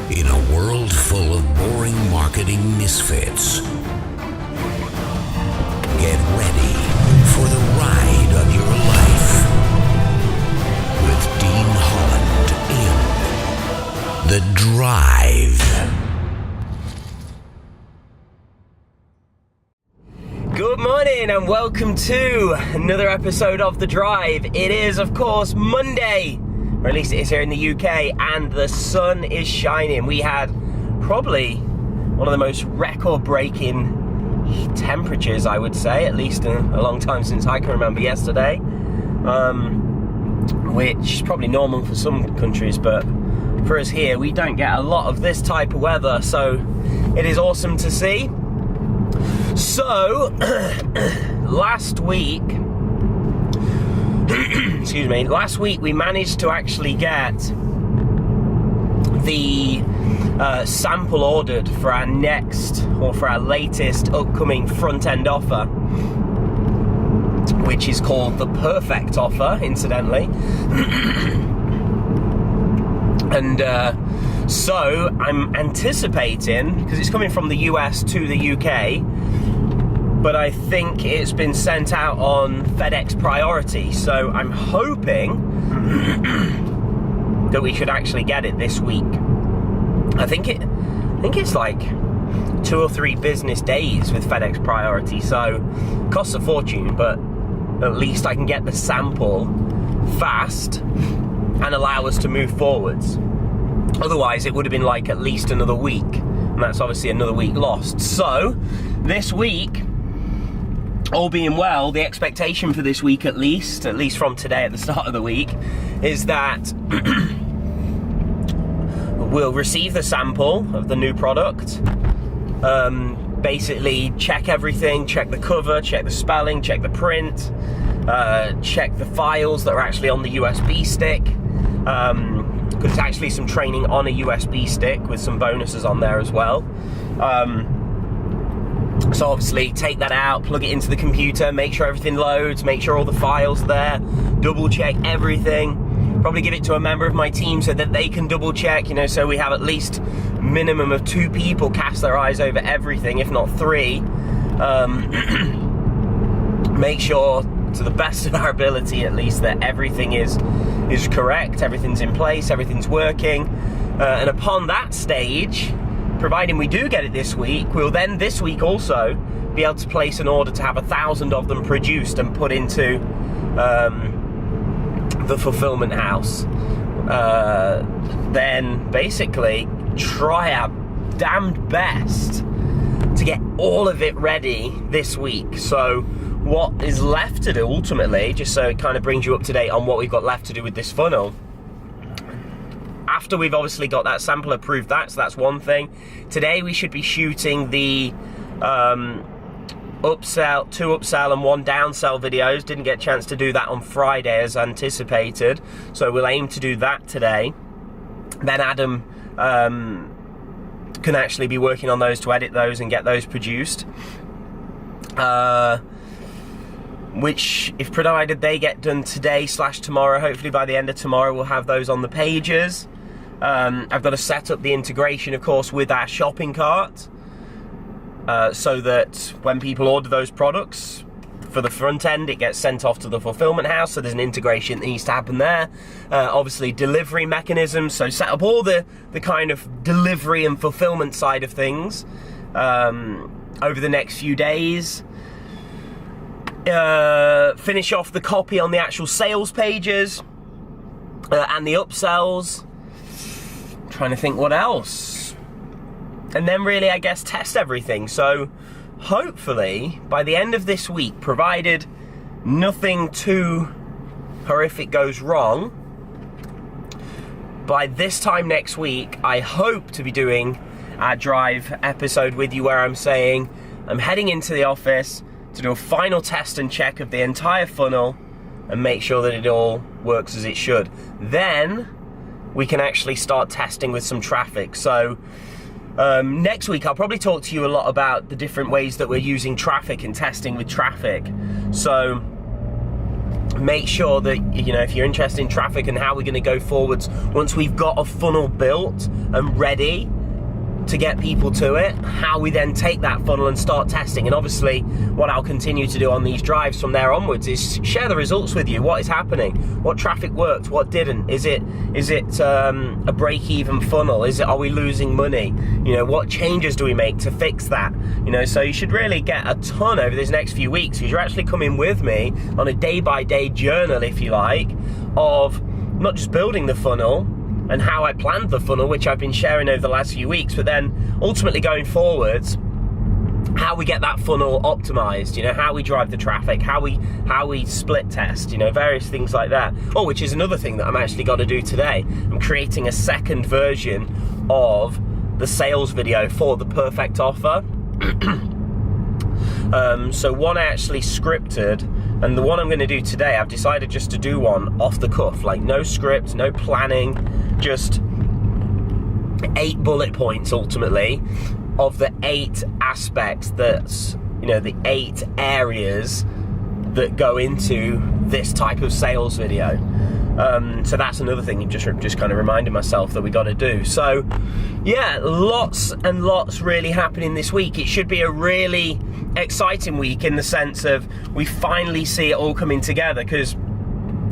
In a world full of boring marketing misfits, get ready for the ride of your life with Dean Holland in The Drive. Good morning and welcome to another episode of The Drive. It is, of course, Monday, or at least it is here in the UK, and the sun is shining. We had probably one of the most record-breaking temperatures, I would say, at least in a long time since I can remember yesterday, which is probably normal for some countries, but for us here, we don't get a lot of this type of weather, so it is awesome to see. So, last week we managed to actually get the sample ordered for our next, or for our latest upcoming front-end offer, which is called the Perfect Offer, incidentally. And so I'm anticipating, because it's coming from the US to the UK, but I think it's been sent out on FedEx Priority, so I'm hoping that we should actually get it this week. I think it's like 2 or 3 business days with FedEx Priority, so it costs a fortune, but at least I can get the sample fast and allow us to move forwards. Otherwise, it would have been like at least another week, and that's obviously another week lost. So, this week, all being well, the expectation for this week at least from today at the start of the week, is that we'll receive the sample of the new product, basically check everything, check the cover, check the spelling, check the print, check the files that are actually on the USB stick, because there's actually some training on a USB stick with some bonuses on there as well. So obviously take that out, plug it into the computer, make sure everything loads, make sure all the files are there, double check everything, probably give it to a member of my team so that they can double check, so we have at least minimum of 2 people cast their eyes over everything, if not 3. Make sure, to the best of our ability at least, that everything is correct, everything's in place, everything's working, and upon that stage, providing we do get it this week, we'll then this week also be able to place an order to have 1,000 of them produced and put into the fulfillment house. Then basically try our damned best to get all of it ready this week. So what is left to do ultimately, just so it kind of brings you up to date on what we've got left to do with this funnel, after we've obviously got that sample approved, so that's one thing. Today we should be shooting the 2 upsell and 1 downsell videos. Didn't get a chance to do that on Friday as anticipated, so we'll aim to do that today. Then Adam can actually be working on those to edit those and get those produced. Which, if provided they get done today/tomorrow, hopefully by the end of tomorrow we'll have those on the pages. I've got to set up the integration, of course, with our shopping cart, so that when people order those products for the front end, it gets sent off to the fulfillment house, so there's an integration that needs to happen there. Obviously delivery mechanisms, so set up all the kind of delivery and fulfillment side of things over the next few days. Finish off the copy on the actual sales pages and the upsells. Trying to think what else, and then really I guess test everything. So hopefully by the end of this week, provided nothing too horrific goes wrong, by this time next week I hope to be doing our Drive episode with you, where I'm saying I'm heading into the office to do a final test and check of the entire funnel and make sure that it all works as it should. Then we can actually start testing with some traffic. So next week I'll probably talk to you a lot about the different ways that we're using traffic and testing with traffic. So make sure that, if you're interested in traffic and how we're going to go forwards once we've got a funnel built and ready to get people to it, how we then take that funnel and start testing. And obviously what I'll continue to do on these drives from there onwards is share the results with you. What is happening? What traffic worked? What didn't? Is it a break-even funnel? Are we losing money? What changes do we make to fix that? So you should really get a ton over these next few weeks, because you're actually coming with me on a day-by-day journal, if you like, of not just building the funnel and how I planned the funnel, which I've been sharing over the last few weeks, but then ultimately going forwards, how we get that funnel optimized, how we drive the traffic, how we split test, various things like that. Oh, which is another thing that I'm actually got to do today. I'm creating a second version of the sales video for the perfect offer. So one I actually scripted, and the one I'm going to do today, I've decided just to do one off the cuff, like no script, no planning, just 8 bullet points ultimately of the 8 aspects that's, the 8 areas that go into this type of sales video. So that's another thing you've just kind of reminded myself that we got to do. So yeah, lots and lots really happening this week. It should be a really exciting week in the sense of we finally see it all coming together, because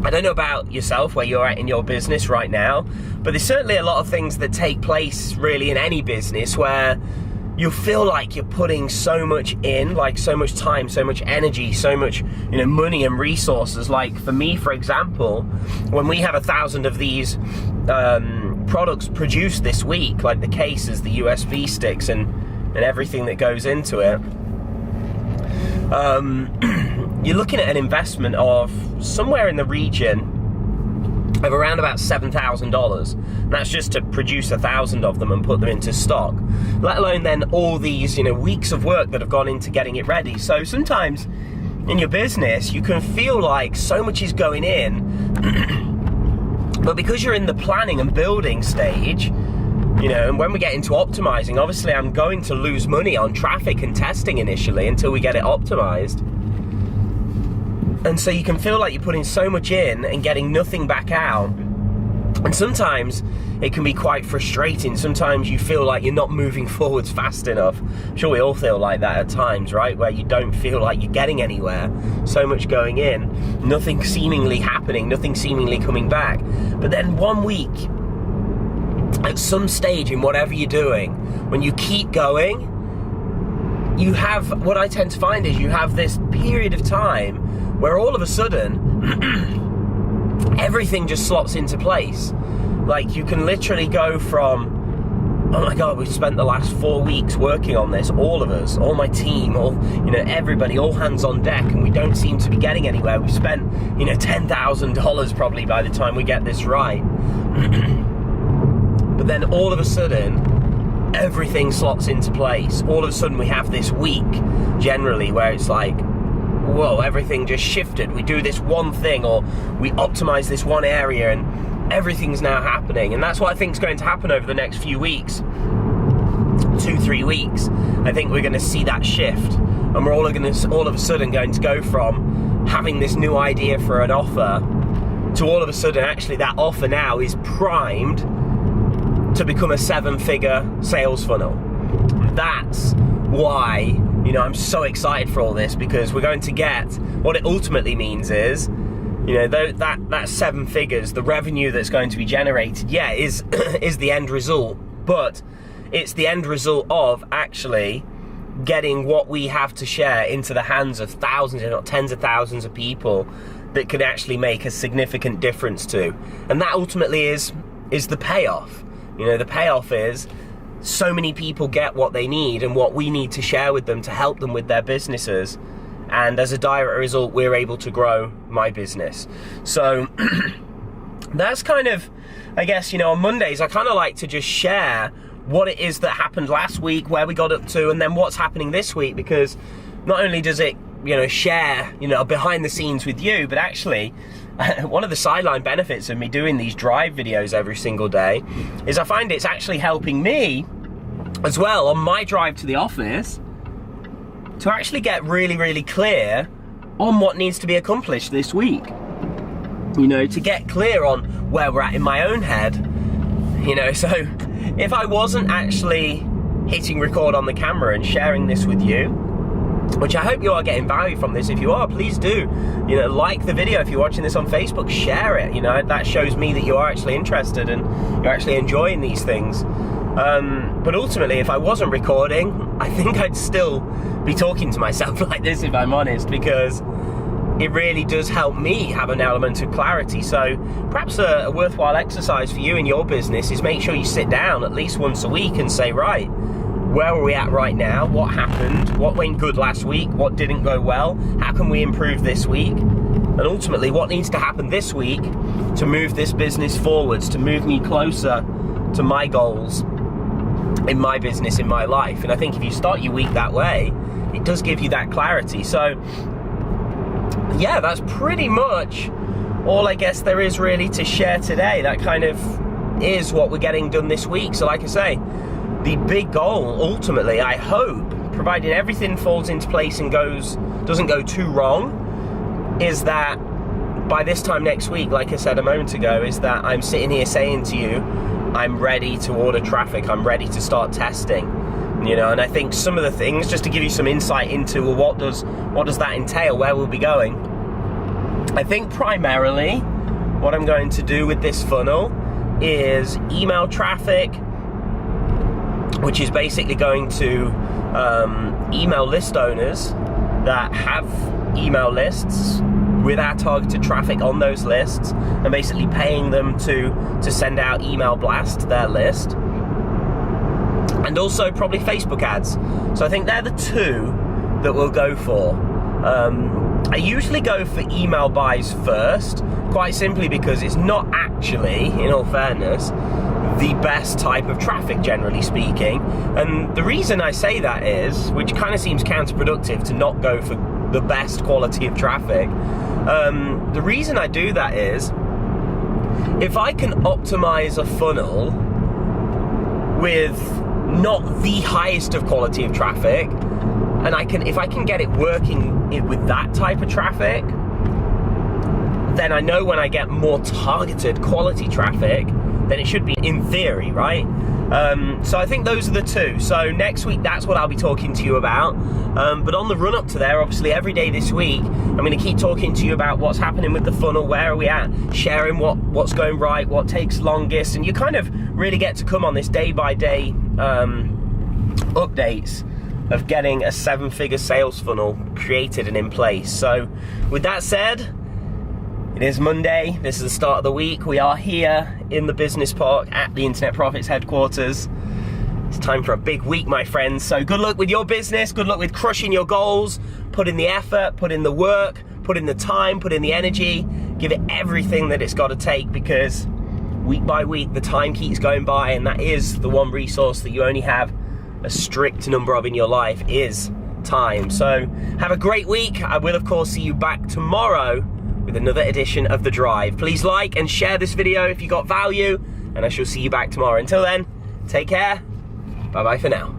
I don't know about yourself, where you're at in your business right now, but there's certainly a lot of things that take place really in any business where you feel like you're putting so much in, like so much time, so much energy, so much, money and resources. Like for me, for example, when we have 1,000 of these products produced this week, like the cases, the USB sticks, and everything that goes into it, you're looking at an investment of somewhere in the region of around about $7,000. That's just to produce 1,000 of them and put them into stock, let alone then all these weeks of work that have gone into getting it ready. So sometimes in your business you can feel like so much is going in but because you're in the planning and building stage, and when we get into optimizing, obviously I'm going to lose money on traffic and testing initially until we get it optimized. And so you can feel like you're putting so much in and getting nothing back out. And sometimes it can be quite frustrating. Sometimes you feel like you're not moving forwards fast enough. I'm sure we all feel like that at times, right? Where you don't feel like you're getting anywhere. So much going in, nothing seemingly happening, nothing seemingly coming back. But then one week, at some stage in whatever you're doing, when you keep going, you have, what I tend to find is you have this period of time where all of a sudden everything just slots into place. Like you can literally go from, oh my God, we've spent the last 4 weeks working on this, all of us, all my team, everybody, all hands on deck, and we don't seem to be getting anywhere. We've spent, $10,000 probably by the time we get this right. But then all of a sudden, everything slots into place. All of a sudden we have this week, generally, where it's like, whoa, everything just shifted. We do this one thing, or we optimize this one area, and everything's now happening. And that's what I think is going to happen over the next few weeks, 2-3 weeks. I think we're going to see that shift, and we're all of a sudden going to go from having this new idea for an offer to all of a sudden actually that offer now is primed to become a 7-figure sales funnel. That's why I'm so excited for all this, because we're going to get, what it ultimately means is, that 7 figures, the revenue that's going to be generated, is the end result, but it's the end result of actually getting what we have to share into the hands of thousands, if not tens of thousands of people that can actually make a significant difference to. And that ultimately is the payoff. The payoff is so many people get what they need and what we need to share with them to help them with their businesses, and as a direct result we're able to grow my business. So that's kind of, I guess, on Mondays I kind of like to just share what it is that happened last week, where we got up to, and then what's happening this week, because not only does it share behind the scenes with you, but actually one of the sideline benefits of me doing these drive videos every single day is I find it's actually helping me as well on my drive to the office to actually get really, really clear on what needs to be accomplished this week. you know, to get clear on where we're at in my own head. You know, so if I wasn't actually hitting record on the camera and sharing this with you, which I hope you are getting value from this. If you are, please do, you know, like the video. If you're watching this on Facebook, share it. You know, that shows me that you are actually interested and you're actually enjoying these things. But ultimately, if I wasn't recording, I think I'd still be talking to myself like this, if I'm honest, because it really does help me have an element of clarity. So perhaps a worthwhile exercise for you in your business is make sure you sit down at least once a week and say, right, where are we at right now? What happened? What went good last week? What didn't go well? How can we improve this week? And ultimately, what needs to happen this week to move this business forwards, to move me closer to my goals in my business, in my life? And I think if you start your week that way, it does give you that clarity. So yeah, that's pretty much all I guess there is really to share today. That kind of is what we're getting done this week. So like I say, the big goal, ultimately, I hope, provided everything falls into place and doesn't go too wrong, is that by this time next week, like I said a moment ago, is that I'm sitting here saying to you, I'm ready to order traffic, I'm ready to start testing. You know, and I think some of the things, just to give you some insight into, well, what does that entail, where we'll be going. I think primarily what I'm going to do with this funnel is email traffic, which is basically going to email list owners that have email lists with our targeted traffic on those lists, and basically paying them to send out email blast to their list. And also probably Facebook ads. So I think they're the two that we'll go for. I usually go for email buys first, quite simply because it's not actually, in all fairness, the best type of traffic, generally speaking. And the reason I say that is, which kind of seems counterproductive to not go for the best quality of traffic, the reason I do that is, if I can optimize a funnel with not the highest of quality of traffic, and if I can get it working with that type of traffic, then I know when I get more targeted quality traffic, then it should be in theory, right? So I think those are the two. So next week, that's what I'll be talking to you about. But on the run up to there, obviously every day this week, I'm going to keep talking to you about what's happening with the funnel, where are we at, sharing what's going right, what takes longest, and you kind of really get to come on this day by day updates of getting a 7-figure sales funnel created and in place. So with that said, it is Monday, this is the start of the week. We are here in the business park at the Internet Profits headquarters. It's time for a big week, my friends. So good luck with your business, good luck with crushing your goals. Put in the effort, put in the work, put in the time, put in the energy. Give it everything that it's got to take, because week by week the time keeps going by, and that is the one resource that you only have a strict number of in your life, is time. So have a great week. I will of course see you back tomorrow with another edition of The Drive. Please like and share this video if you got value, and I shall see you back tomorrow. Until then, take care. Bye bye for now.